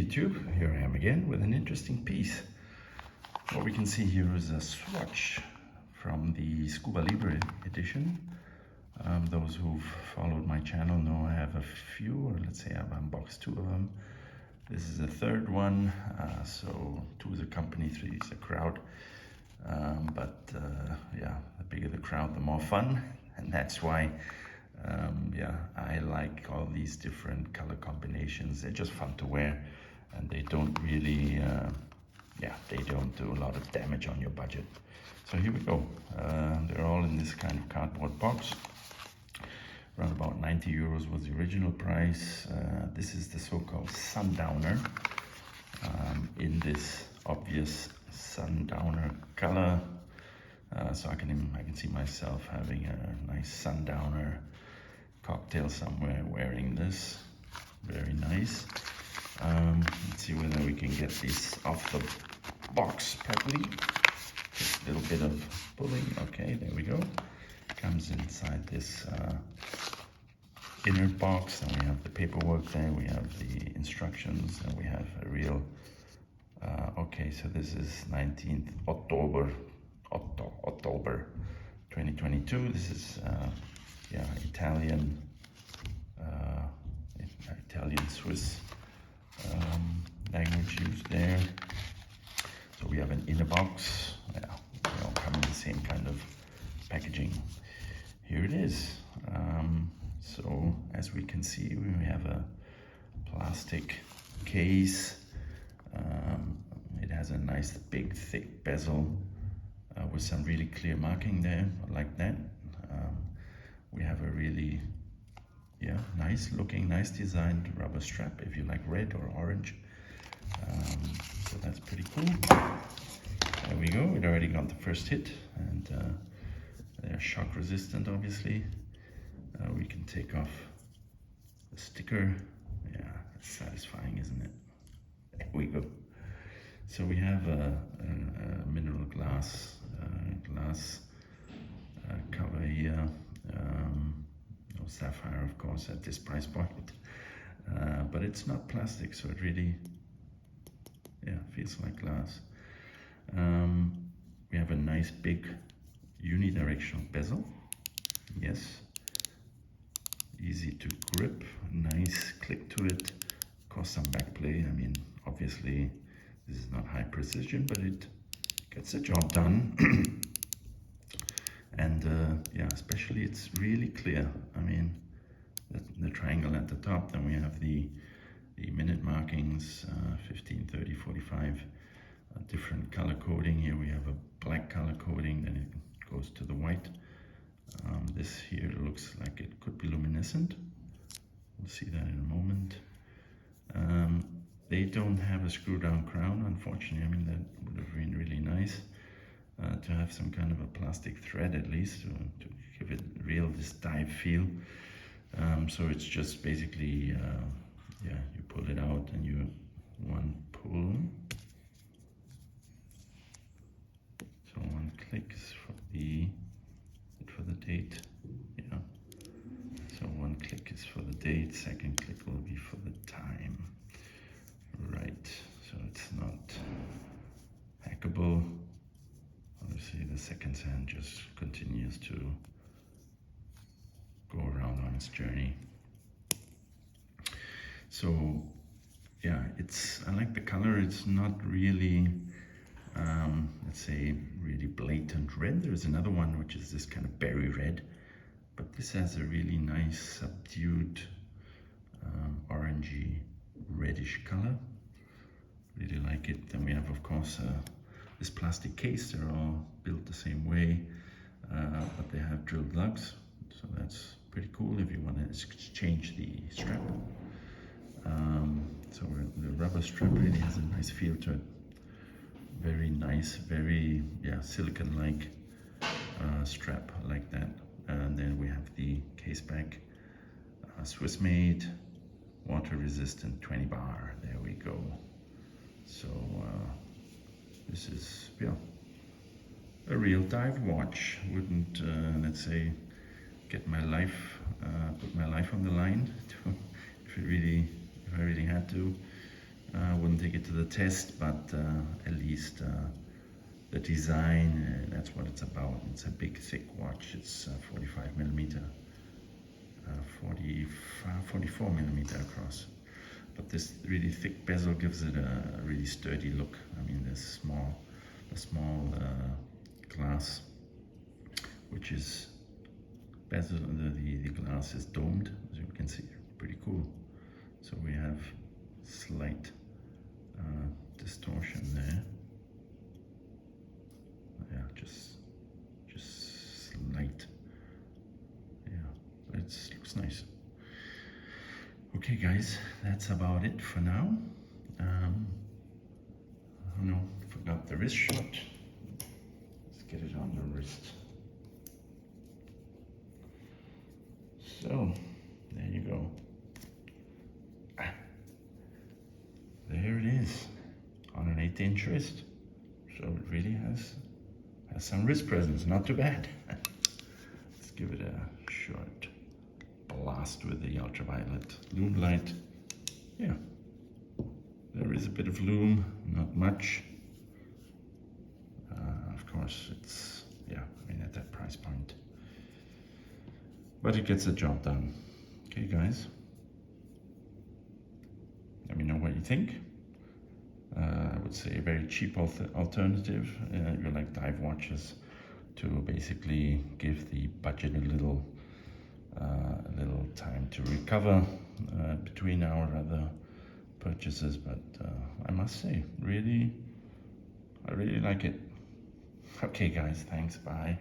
YouTube, here I am again with an interesting piece. What we can see here is a Swatch from the Scuba Libre edition. Those who've followed my channel know I have a few, or let's say I've unboxed two of them. This is the third one, so two is a company, three is a crowd. Yeah, the bigger the crowd, the more fun, and that's why I like all these different color combinations. They're just fun to wear, and they don't really, they don't do a lot of damage on your budget. So here we go. They're all in this kind of cardboard box. Around about 90 euros was the original price. This is the so-called Sundowner, in this obvious Sundowner color. So I can see myself having a nice Sundowner cocktail somewhere wearing this. Very nice. Let's see whether we can get this off the box properly. Just a little bit of pulling. Okay, there we go. Comes inside this inner box, and we have the paperwork there, we have the instructions, and we have a real okay, so this is 19th October 2022. This is Italian Swiss language used there. So we have an inner box. They all come in the same kind of packaging. Here it is. So as we can see, we have a plastic case. It has a nice big thick bezel with some really clear marking there, like that. We have a really nice looking, nice designed rubber strap, if you like red or orange. So that's pretty cool. There we go. It already got the first hit, and they're shock resistant, obviously. We can take off the sticker. Yeah, that's satisfying, isn't it? There we go. So we have a mineral glass cover here. No sapphire, of course, at this price point. But it's not plastic, so it really feels like glass. We have a nice big unidirectional bezel. Yes. Easy to grip, nice click to it. Of course, some back play. I mean, obviously, this is not high precision, but it gets the job done. And especially it's really clear. I mean, the triangle at the top, then we have the minute markings, 15, 30, 45, different color coding. Here we have a black color coding, then it goes to the white. This here looks like it could be luminescent. We'll see that in a moment. They don't have a screw down crown, unfortunately. I mean, that would have been really nice to have some kind of a plastic thread at least to give it real this dive feel. So it's just basically, you pull it out and you one pull. So one click is for the date. So one click is for the date, second click will be for the time. Right, so it's not hackable. Obviously the second hand just continues to go around on its journey. So I like the color. It's not really let's say really blatant red. There's another one which is this kind of berry red, but this has a really nice subdued orangey reddish color. Really like it. Then we have, of course, this plastic case. They're all built the same way, but they have drilled lugs, so that's pretty cool if you want to exchange the strap. So the rubber strap really has a nice feel to it. Very nice, very silicone-like strap like that. And then we have the case back, Swiss made, water resistant 20 bar. There we go. So this is a real dive watch. Wouldn't let's say put my life on the line if I really had to. wouldn't take it to the test, but at least the design, that's what it's about. It's a big, thick watch. It's 45 millimeter, 44 millimeter across. But this really thick bezel gives it a really sturdy look. I mean, the small glass, which is bezel, the glass is domed, as you can see, pretty cool. So we have slight distortion there. Yeah, just slight. Yeah, but it looks nice. Okay, guys, that's about it for now. Oh no, forgot the wrist shot. Let's get it on the wrist. So, there you go. There it is, on an 8-inch wrist. So it really has some wrist presence, not too bad. Let's give it a short blast with the ultraviolet lume light. Yeah, there is a bit of lume, not much. Of course, it's, yeah, I mean, at that price point. But it gets the job done. Okay, guys. Let me know what you think. I would say a very cheap alternative. You like dive watches to basically give the budget a little time to recover between our other purchases. But I must say, I really like it. Okay, guys, thanks. Bye.